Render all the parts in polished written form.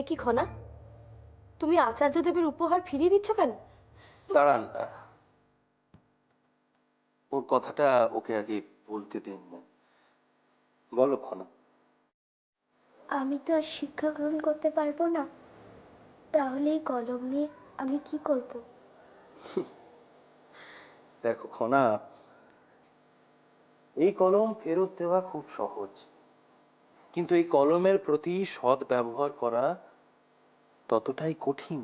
কি খনা, তুমি আচার্যদেবের উপহার ফিরিয়ে দিচ্ছ কেন? দাঁড়ান, ওর কথাটা ওকে আগে বলতে দিন না। বলো খনা। আমি তো আর শিক্ষা গ্রহণ করতে পারবো না, তাহলে এই কলম নিয়ে আমি কি করব? দেখো খনা, এই কলম ফেরত দেওয়া খুব সহজ, কিন্তু এই কলমের প্রতি সৎ ব্যবহার করা ততটাই কঠিন।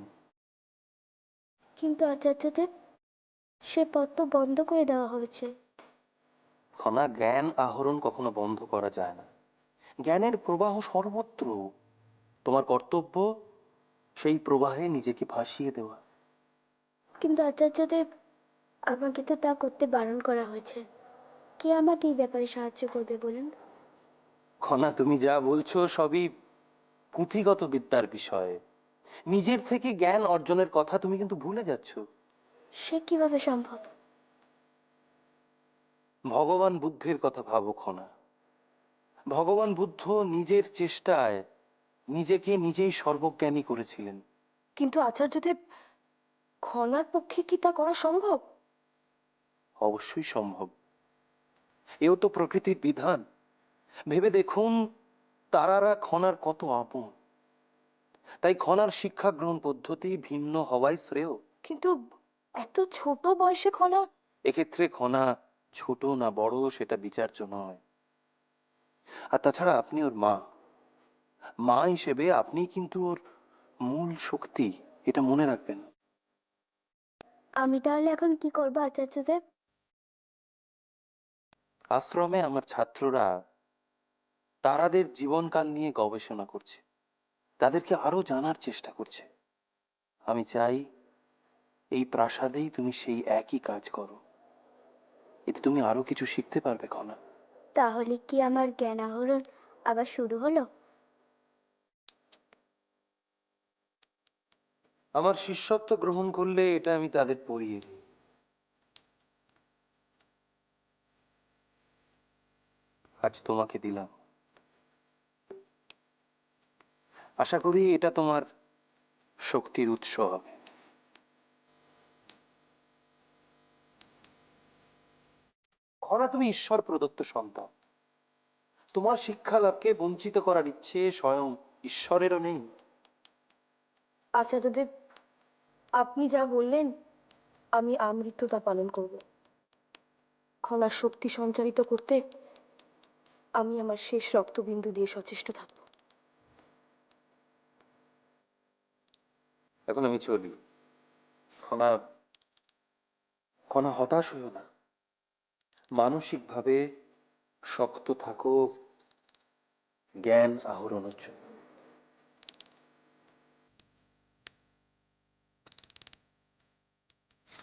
কিন্তু আচার্যদেব, সে পথ তো বন্ধ করে দেওয়া হয়েছে। খনা, জ্ঞান আহরণ কখনো বন্ধ করা যায় না। জ্ঞানের প্রবাহ সর্বত্র। তোমার কর্তব্য সেই প্রবাহে নিজেকে ভাসিয়ে দেওয়া। কিন্তু আচার্যদেব, আমাকে তো তা করতে বারণ করা হয়েছে। কে আমাকে এই ব্যাপারে সাহায্য করবে বলুন? খনা, তুমি যা বলছো সবই পুঁথিগত বিদ্যার বিষয়। নিজের থেকে জ্ঞান অর্জনের কথা তুমি কিন্তু ভুলে যাচ্ছ। সে কিভাবে সম্ভব? ভগবান বুদ্ধের কথা ভাবো খনা। ভগবান বুদ্ধ নিজের চেষ্টায় নিজেকে নিজেই সর্বজ্ঞানী করেছিলেন। কিন্তু আচার্যদেব, খনার পক্ষে কি তা করা সম্ভব? অবশ্যই সম্ভব। এও তো প্রকৃতির বিধান। ভেবে দেখুন, তারারা খনার কত আপন। তাই খনার শিক্ষা গ্রহণ পদ্ধতি ভিন্ন হওয়াই শ্রেয়। কিন্তু এত ছোট বয়সে খনা। এক্ষেত্রে খনা ছোট না বড় সেটা বিচার্য নয়। আর তাছাড়া আপনি ওর মা। মা হিসেবে আপনি কিন্তু ওর মূল শক্তি, এটা মনে রাখবেন। আমি তাহলে এখন কি করবো আচার্যদেব? আশ্রমে আমার ছাত্ররা তারাদের জীবনকাল নিয়ে গবেষণা করছে, তাদেরকে আরো জানার চেষ্টা করছে। আমি চাই এই প্রাসাদেই তুমি সেই একই কাজ করো। এতে তুমি আরো কিছু শিখতে পারবে খনা। তাহলে কি আমার জ্ঞান আহরণ আবার শুরু হলো? আমার শিষ্যত্ব গ্রহণ করলে এটা আমি তাদের পড়িয়ে দিই। আজ তোমাকে দিলাম, আশা করি এটা তোমার শক্তির উৎস হবে। খনা, তুমি ঈশ্বর প্রদত্ত সন্তান। তোমার শিক্ষা লাভকে বঞ্চিত করার ইচ্ছে স্বয়ং ঈশ্বরেরও নেই। আচার্যদেব, আপনি যা বললেন আমি আমৃত্যতা পালন করব। খনার শক্তি সঞ্চারিত করতে আমি আমার শেষ রক্তবিন্দু দিয়ে সচেষ্ট থাকব। এখন আমি চলি। খনা, খনা হতাশ হইও না। মানসিকভাবে শক্ত থাকো জ্ঞান আহরণের জন্য।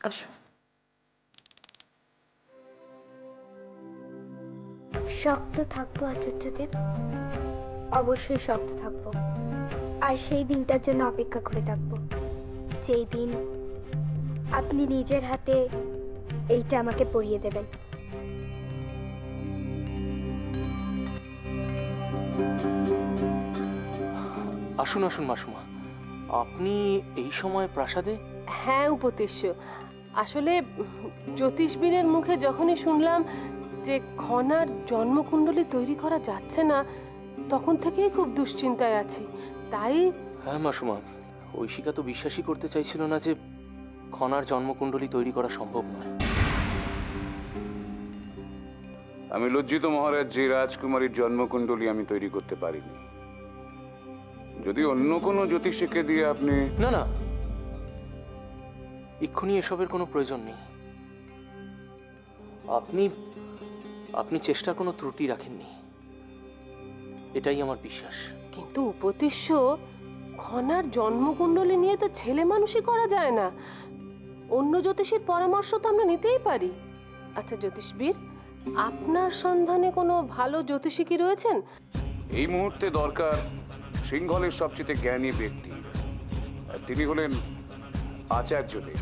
আসো। শক্ত থাকবো আচার্যদেব। অবশ্যই শক্ত থাকবো। আর সেই দিনটার জন্য অপেক্ষা করে থাকবো, যেই দিন আপনি নিজের হাতে এইটা আমাকে পরিয়ে দেবেন। আসুন আসুন মাসুমা, আপনি এই সময় প্রাসাদে? হ্যাঁ উপদেশ্য, আসলে জ্যোতিষবীরের মুখে যখনই শুনলাম যে খনার জন্মকুণ্ডলী তৈরি করা যাচ্ছে না, তখন থেকেই খুব দুশ্চিন্তায় আছি। তাই হ্যাঁ মাসুমা, ঐশিকা তো বিশ্বাসই করতে চাইছিল না যে খনার জন্মকুণ্ডলী তৈরি করা সম্ভব নয়। আমি লজ্জিত মহারাজ যে রাজকুমারীর জন্মকুণ্ডলী আমি তৈরি করতে পারিনি। যদি অন্য কোনো জ্যোতিষীকে দিয়ে আপনি... না না, এক্ষুনি এসবের কোনো প্রয়োজন নেই। আপনি আপনি চেষ্টার কোনো ত্রুটি রাখেননি, এটাই আমার বিশ্বাস। কিন্তু উপদেশ্য, খনার জন্মকুণ্ডলী নিয়ে তো ছেলে মানুষই করা যায় না। অন্য জ্যোতিষীর পরামর্শ তো আমরা নিতেই পারি। আচ্ছা জ্যোতিষবীর, আপনার সন্ধানে কোনো ভালো জ্যোতিষী কি রয়েছেন? এই মুহূর্তে দরকার সিংহলের সবচেয়ে জ্ঞানী ব্যক্তি, আর তিনি হলেন আচার্যদেব।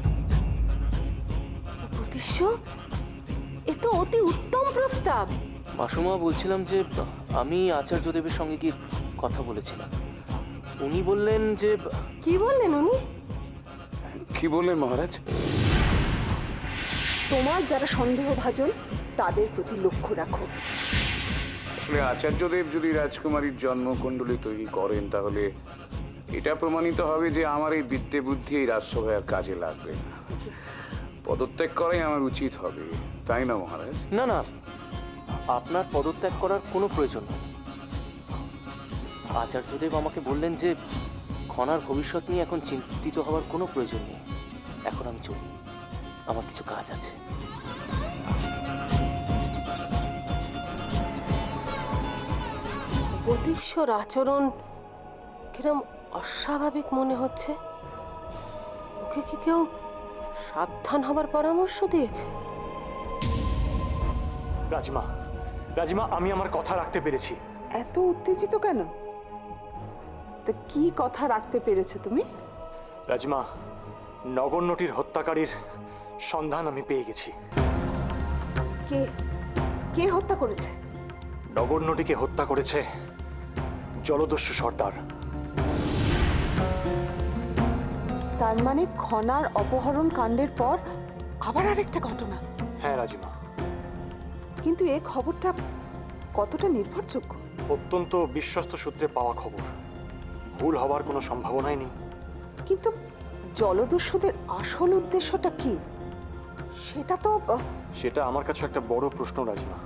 উপদেশ্য, এ তো অতি উত্তম প্রস্তাব। মাসুমা, বলছিলাম যে আমি আচার্যদেবের সঙ্গে কি কথা বলেছিলাম। উনি বললেন যে কি বললেন উনি? কি বললেন মহারাজ? তোমার যারা সন্দেহভাজন তাদের প্রতি লক্ষ্য রাখো। আসলে আচার্যদেব যদি রাজকুমারীর জন্মকুণ্ডলী তৈরি করেন তাহলে এটা প্রমাণিত হবে যে আমার এই বিদ্যে বুদ্ধি এই রাজসভায় আর কাজে লাগবে না। পদত্যাগ করাই আমার উচিত হবে, তাই না মহারাজ? না না, আপনার পদত্যাগ করার কোনো প্রয়োজন নেই। আচার্যদেব আমাকে বললেন যে খনার ভবিষ্যৎ নিয়ে এখন চিন্তিত হওয়ার কোনো প্রয়োজন নেই। এখন আমি চলি, আমার কিছু কাজ আছে। জ্যোতিষ্বর আচরণ কিরম অস্বাভাবিক মনে হচ্ছে। ওকে কি কেউ সাবধান হবার পরামর্শ দিয়েছে? রাজিমা, রাজিমা, আমি আমার কথা রাখতে পেরেছি। এত উত্তেজিত কেন? তা কি কথা রাখতে পেরেছো তুমি? রাজিমা, নগণ্যটির হত্যাকারীর সন্ধান আমি পেয়ে গেছি। কে কে হত্যা করেছে? নগণ্যটিকে হত্যা করেছে জলদস্যু সর্দার। তার মানে খনার অপহরণ কাণ্ডের পর আবার আরেকটা ঘটনা। হ্যাঁ রাজিমা, কিন্তু এই খবরটা কতটা নির্ভরযোগ্য? অত্যন্ত বিশ্বস্ত সূত্রে পাওয়া খবর। ভুল হবার কোনো সম্ভাবনাই নেই। কিন্তু জলদস্যুদের আসল উদ্দেশ্যটা কি সেটা তো সেটা আমার কাছে একটা বড় প্রশ্ন রাজিমা।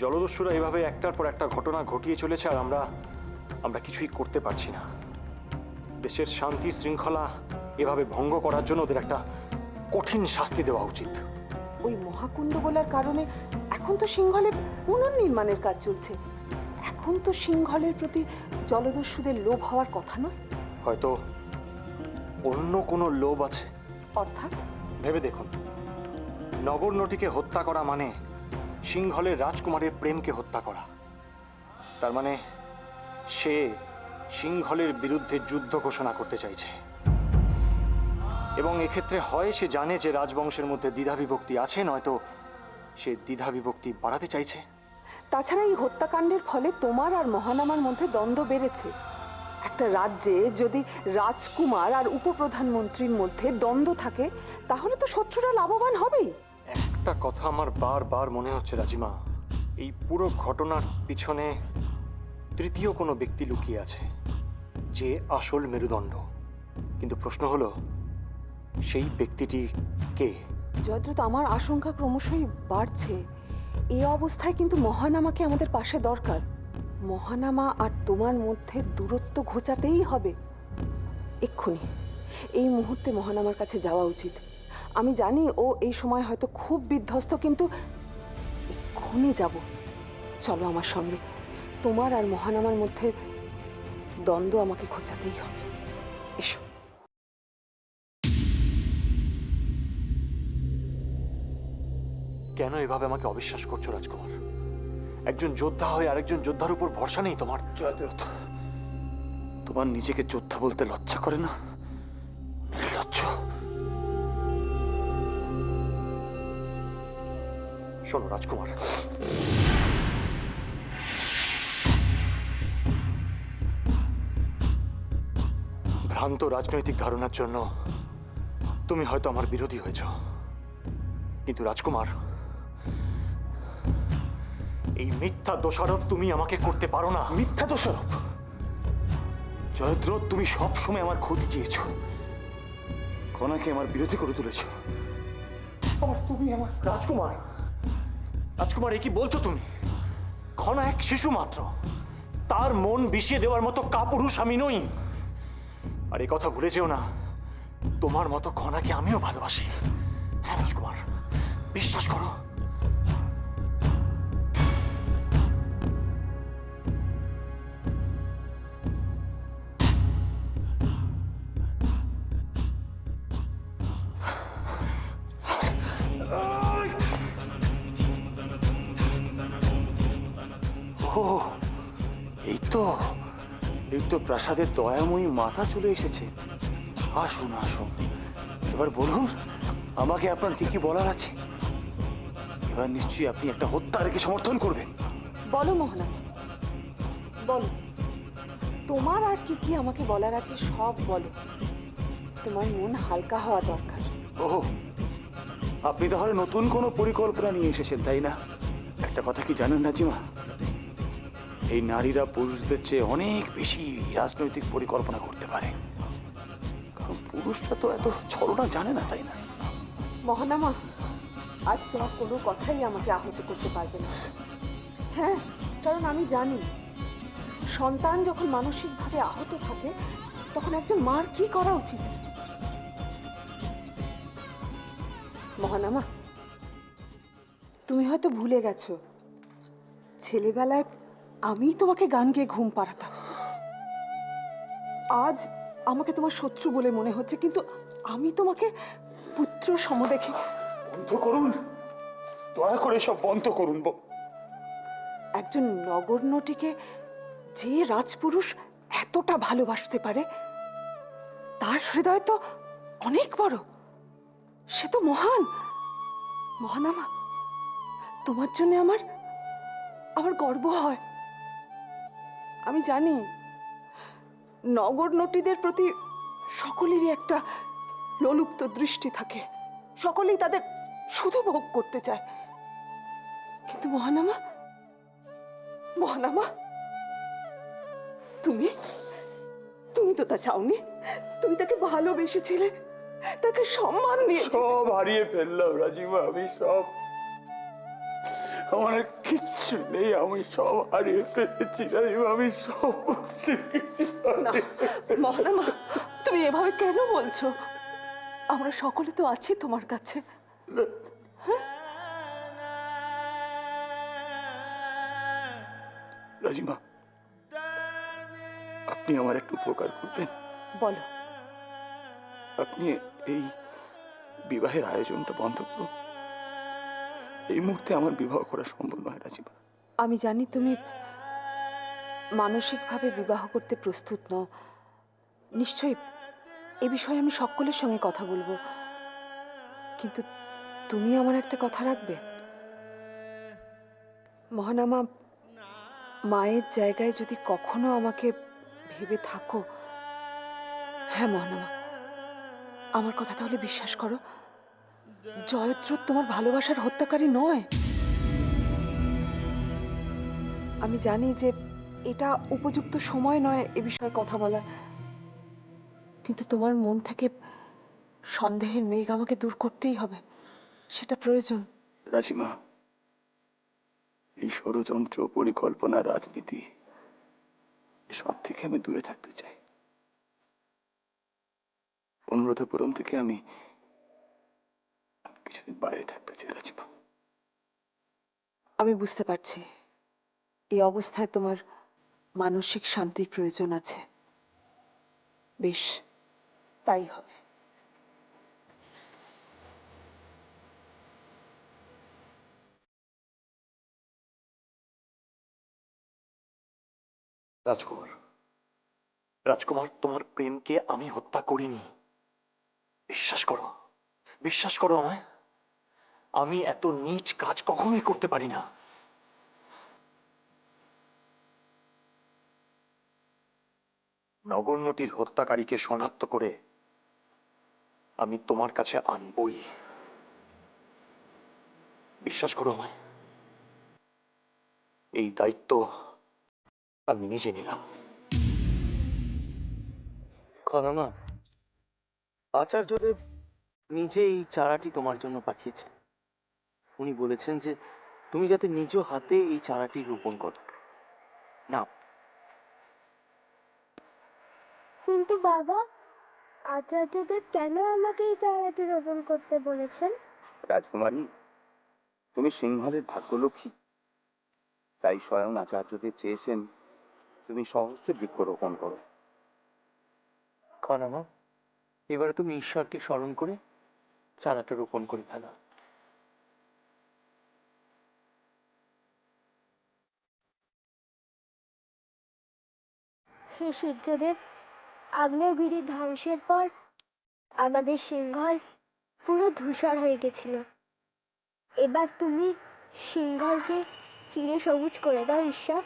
জলদস্যুরা এভাবে একটার পর একটা ঘটনা ঘটিয়ে চলেছে আর আমরা কিছুই করতে পারছি না। দেশের শান্তি শৃঙ্খলা এভাবে ভঙ্গ করার জন্য ওদের একটা কঠিন শাস্তি দেওয়া উচিত। ওই মহাকুণ্ডগোলার কারণে এখন তো সিংহলে পুনর্নির্মাণের কাজ চলছে। এখন তো সিংহলের প্রতি জলদস্যুদের লোভ হওয়ার কথা নয়। হয়তো অন্য কোনো লোভ আছে। অর্থাৎ ভেবে দেখুন, নগণ্যটিকে হত্যা করা মানে সিংহলের রাজকুমারের প্রেমকে হত্যা করা। তার মানে সে সিংহলের বিরুদ্ধে যুদ্ধ ঘোষণা করতে চাইছে। এবং এক্ষেত্রে হয় সে জানে যে রাজবংশের মধ্যে দ্বিধাবিভক্তি আছে, নয়তো সে দ্বিধাবিভক্তি বাড়াতে চাইছে। তাছাড়া এই হত্যাকাণ্ডের ফলে তোমার আর মহানামার মধ্যে দ্বন্দ্ব বেড়েছে। একটা রাজ্যে যদি রাজকুমার আর উপপ্রধানমন্ত্রীর মধ্যে দ্বন্দ্ব থাকে তাহলে তো শত্রুরা লাভবান হবেই। একটা কথা আমার বারবার মনে হচ্ছে রাজিমা, এই পুরো ঘটনার পিছনে তৃতীয় কোনো ব্যক্তি লুকিয়ে আছে, যে আসল মেরুদণ্ড। কিন্তু প্রশ্ন হলো সেই ব্যক্তিটি কে? জয়দ্রথ, আমার আশঙ্কা ক্রমশই বাড়ছে। এই অবস্থায় কিন্তু মহানামাকে আমাদের পাশে দরকার। মহানামা আর তোমার মধ্যে দূরত্ব ঘোচাতেই হবে এক্ষুনি। এই মুহূর্তে মহানামার কাছে যাওয়া উচিত। আমি জানি ও এই সময় হয়তো খুব বিধ্বস্ত, কিন্তু এক্ষুনি যাব। চলো আমার সঙ্গে। তোমার আর মহানামার মধ্যে দ্বন্দ্ব আমাকে ঘোচাতেই হবে। এসো। কেন এভাবে আমাকে অবিশ্বাস করছো রাজকুমার? একজন যোদ্ধা হয়ে আরেকজন যোদ্ধার উপর ভরসা নেই তোমার? জয়দ্রথ, তোমার নিজেকে যোদ্ধা বলতে লজ্জা করে না? নির্লজ্জ। শোনো রাজকুমার, ভ্রান্ত রাজনৈতিক ধারণার জন্য তুমি হয়তো আমার বিরোধী হয়েছ, কিন্তু রাজকুমার, এই মিথ্যা দোষারোপ তুমি আমাকে করতে পারো না। মিথ্যা দোষারোপ? জয়দ্রথ, তুমি সব সময় আমার ক্ষতি চেয়েছ, খনাকে আমার বিরোধী করে তুলেছ। আবার তুমি আমার রাজকুমার, রাজকুমার, এ কি বলছো তুমি? খনা এক শিশু মাত্র, তার মন বিষিয়ে দেওয়ার মতো কাপুরুষ আমি নই। আর এই কথা ভুলে যেও না, তোমার মতো খনাকে আমিও ভালোবাসি। হ্যাঁ রাজকুমার, বিশ্বাস করো। ও, এই তো প্রাসাদের দয়াময়ী মাতা চলে এসেছে। আসুন আসুন, এবার বলুন আমাকে আপনার কি কি বলার আছে। এবার নিশ্চয়ই আপনি একটা হত্যাকে সমর্থন করবেন। বলো মহানামা, বলো তোমার আর কি কি আমাকে বলার আছে সব বলো। তোমার মন হালকা হওয়া দরকার। ওহ, আপনি তাহলে নতুন কোনো পরিকল্পনা নিয়ে এসেছেন, তাই না? একটা কথা কি জানেন রাজিমা, এই নারীরা পুরুষদের চেয়ে অনেক বেশি রাজনৈতিক পরিকল্পনা করতে পারে, কারণ পুরুষরা তো এত ছলনা জানে না, তাই না? মহানামা, আজ তোমার কোনো কথাই আমাকে আহত করতে পারবে না। হ্যাঁ, কারণ আমি জানি সন্তান যখন মানসিকভাবে আহত থাকে তখন একজন মার কি করা উচিত। মহানামা, তুমি হয়তো ভুলে গেছো ছেলেবেলায় আমি তোমাকে গান গেয়ে ঘুম পাড়াতাম। আজ আমাকে তোমার শত্রু বলে মনে হচ্ছে, কিন্তু আমি তোমাকে পুত্র সম দেখি। বন্ধ করুন, দয়া করে সব বন্ধ করুন। একজন নগণ্যটিকে যে রাজপুরুষ এতটা ভালোবাসতে পারে তার হৃদয় তো অনেক বড়, সে তো মহান। মহানামা, তোমার জন্য আমার গর্ব হয়। আমি জানি নগরনটীদের প্রতি সকলেরই একটা লোলুপ্ত দৃষ্টি থাকে, সকলেই তাদের শুধু ভোগ করতে চায়, কিন্তু মহানামা, মহানামা, তুমি তুমি তো তা চাওনি। তুমি তাকে ভালোবেসেছিলে, তাকে সম্মান দিয়েছিলে। সব হারিয়ে ফেললাম রাজিমা, আমি সব, আমার আর কিচ্ছু নেই, আমি সব হারিয়ে ফেলেছি রাজিমা, আমি সব। না মহানামা, তুমি এভাবে কেন বলছো? আমরা সকলে তো আছি তোমার কাছে। রাজিমা, আপনি আমার একটু উপকার করবেন। বলো। আপনি এই বিবাহের আয়োজনটা বন্ধ করুন। এই মুহূর্তে আমার বিবাহ করা সম্ভব নয় রাজিমা। আমি জানি তুমি মানসিকভাবে বিবাহ করতে প্রস্তুত নও। নিশ্চয়ই এ বিষয়ে আমি সকলের সঙ্গে কথা বলবো, কিন্তু তুমি আমার একটা কথা রাখবে? মহানামা, মায়ের জায়গায় যদি কখনো আমাকে ভেবে থাকো, হ্যাঁ মহানামা, আমার কথা তাহলে বিশ্বাস করো, জয়দ্রথ তোমার ভালোবাসার হত্যাকারী নয়। আমি জানি যে এটা উপযুক্ত সময় নয় এ বিষয়ে কথা বলার, কিন্তু তোমার মন থেকে সন্দেহের মেঘ আমাকে দূর করতেই হবে, সেটা প্রয়োজন। রাজিমা, এই ষড়যন্ত্র, পরিকল্পনা, রাজনীতি এসব থেকে আমি দূরে থাকতে চাই। অনুরাধপুরম থেকে আমি কিছুদিন বাইরে থাকতে চাই রাজিমা। আমি বুঝতে পারছি এই অবস্থায় তোমার মানসিক শান্তির প্রয়োজন আছে। বেশ, তাই হবে। রাজকুমার, রাজকুমার, তোমার প্রেমকে আমি হত্যা করিনি। বিশ্বাস করো, বিশ্বাস করো আমায়, আমি এত নীচ কাজ কখনোই করতে পারি না। নগরনটীর হত্যাকারীকে শনাক্ত করে আমি তোমার কাছে আনবই। বিশ্বাস করো আমায়, এই দায়িত্ব আমি নিজে নিলাম। খনামা, আচার্যদেব নিজে এই চারাটি তোমার জন্য পাঠিয়েছে। উনি বলেছেন যে তুমি যাতে নিজ হাতে এই চারাটি রোপণ করো। নাও। কিন্তু বাবা, আচার্যদেব কেন আমাকে এই চারাটি রোপণ করতে বলেছেন? রাজকুমারী, তুমি সিংহলের ভাগ্যলক্ষ্মী, তাই স্বয়ং আচার্যদেব চেয়েছেন তুমি সহস্রে বৃক্ষরোপণ করো। খনামা, এবারে তুমি ঈশ্বরকে স্মরণ করে চারাটা রোপণ করে ফেলো। হে সূর্যদেব, আগ্নেয়গিরি ধ্বংসের পর আমাদের সিংহল পুরো ধূসর হয়ে গেছিল। এবার তুমি সিংহলকে চিরে সবুজ করে দাও ঈশ্বর,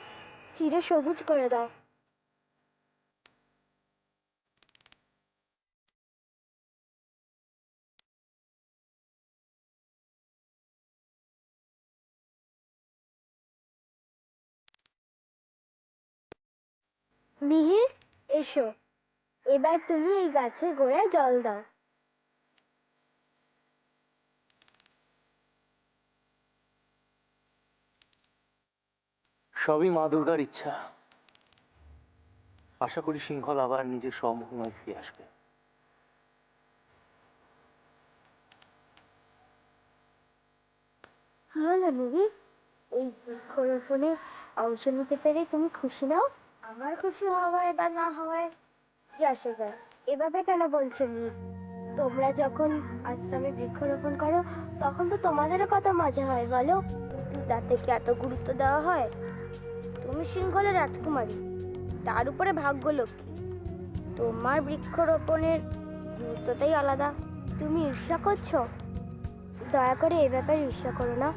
চিরে সবুজ করে দাও। মিহির, এসো, এবার তুমি এই গাছের গোড়ায় জল দাও। সবই মা দুর্গার ইচ্ছা। আশা করি শৃঙ্খল আবার নিজের স্বমহিমায় ফিরে আসবে। কি হলো মিহির, এই বৃক্ষরোপণে অংশ নিতে পেরে তুমি খুশি নাও? আমার খুশি হওয়ায় বা না হওয়ায় কি আসে যায়? এভাবে কেন বলছো মিহির? তোমরা যখন আশ্রমে বৃক্ষরোপণ করো তখন তো তোমাদেরও কত মজা হয় বলো, তাতে কি এত গুরুত্ব দেওয়া হয়? তুমি শৃঙ্খলের রাজকুমারী, তার উপরে ভাগ্যলক্ষ্মী, তোমার বৃক্ষরোপণের গুরুত্বটাই আলাদা। তুমি ঈর্ষা করছো? দয়া করে এ ব্যাপারে ঈর্ষা করো না,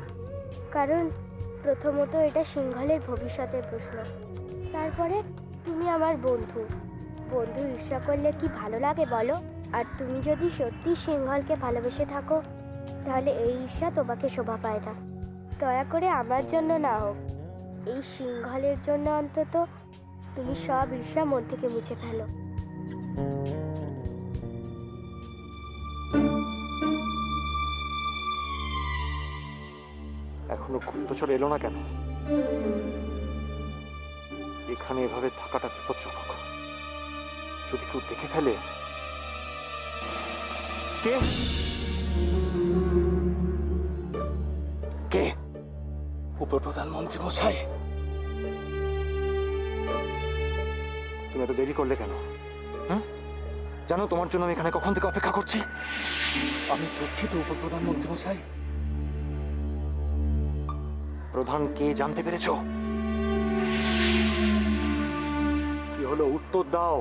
কারণ প্রথমত এটা সিংহলের ভবিষ্যতের প্রশ্ন, তারপরে তুমি আমার বন্ধু। বন্ধু ঈর্ষা করলে কি ভালো লাগে বলো? আর তুমি যদি সত্যি সিংহলকে ভালোবেসে থাকো তাহলে এই ঈর্ষা তোমাকে শোভা পায় না। দয়া করে আমার জন্য না হোক, এই সিংহলের জন্য অন্তত তুমি সব ঈর্ষা মন থেকে মুছে ফেলো। এখনো গুপ্তচর এলো না কেন? এখানে এভাবে থাকাটা বিপজ্জনক। যদি কেউ দেখে ফেলে। কে কে? উপপ্রধানমন্ত্রী মশাই, তুমি এত দেরি করলে কেন? জানো তোমার জন্য আমি এখানে কখন থেকে অপেক্ষা করছি? আমি দুঃখিত উপপ্রধানমন্ত্রী মশাই। প্রধান কে জানতে পেরেছো? কি হলো, উত্তর দাও।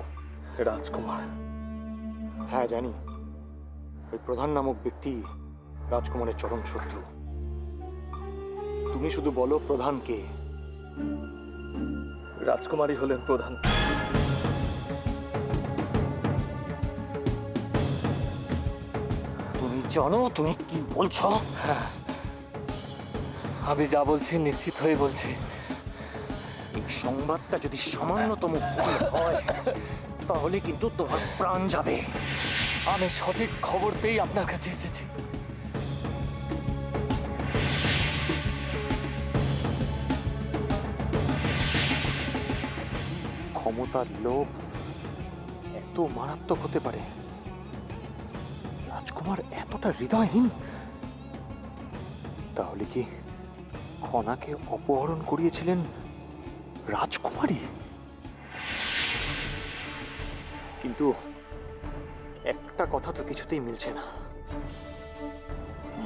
রাজকুমার। হ্যাঁ জানি, ওই প্রধান নামক ব্যক্তি রাজকুমারের চরম শত্রু। তুমি শুধু বলো প্রধান কে? রাজকুমারী হলেন প্রধান। তুমি জানো তুমি কি বলছো? আমি যা বলছি নিশ্চিত হয়ে বলছি। এই সংবাদটা যদি সামান্যতম ভুল হয় তাহলে কিন্তু তোমার প্রাণ যাবে। আমি সঠিক খবর পেয়ে আপনার কাছে এসেছি। ক্ষমতার লোভ এত মারাত্মক হতে পারে? রাজকুমার এতটা হৃদয়হীন? তাহলে কি খনাকে অপহরণ করিয়েছিলেন রাজকুমারী? কিন্তু একটা কথা তো কিছুতেই মিলছে না।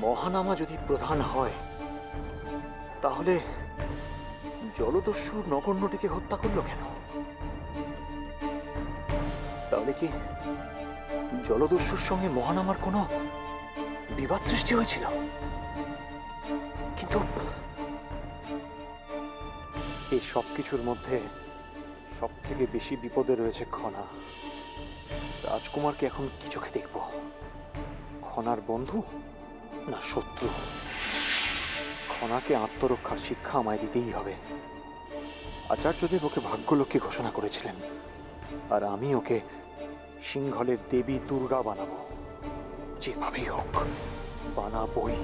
মহানামা যদি প্রধান হয় তাহলে জলদস্যুর নগণ্যটিকে হত্যা করলো কেন? তাহলে কি জলদস্যুর সঙ্গে মহানামার কোনো বিবাদ সৃষ্টি হয়েছিল? কিন্তু এই সব কিছুর মধ্যে সব থেকে বেশি বিপদে রয়েছে খনা। রাজকুমারকে এখন কি চোখে দেখব? খনার বন্ধু না শত্রু? খনাকে আত্মরক্ষার শিক্ষা আমায় দিতেই হবে। আচার্যদেব ওকে ভাগ্যলক্ষ্মী ঘোষণা করেছিলেন, আর আমি ওকে সিংহলের দেবী দুর্গা বানাবো। যেভাবেই হোক বানাবই।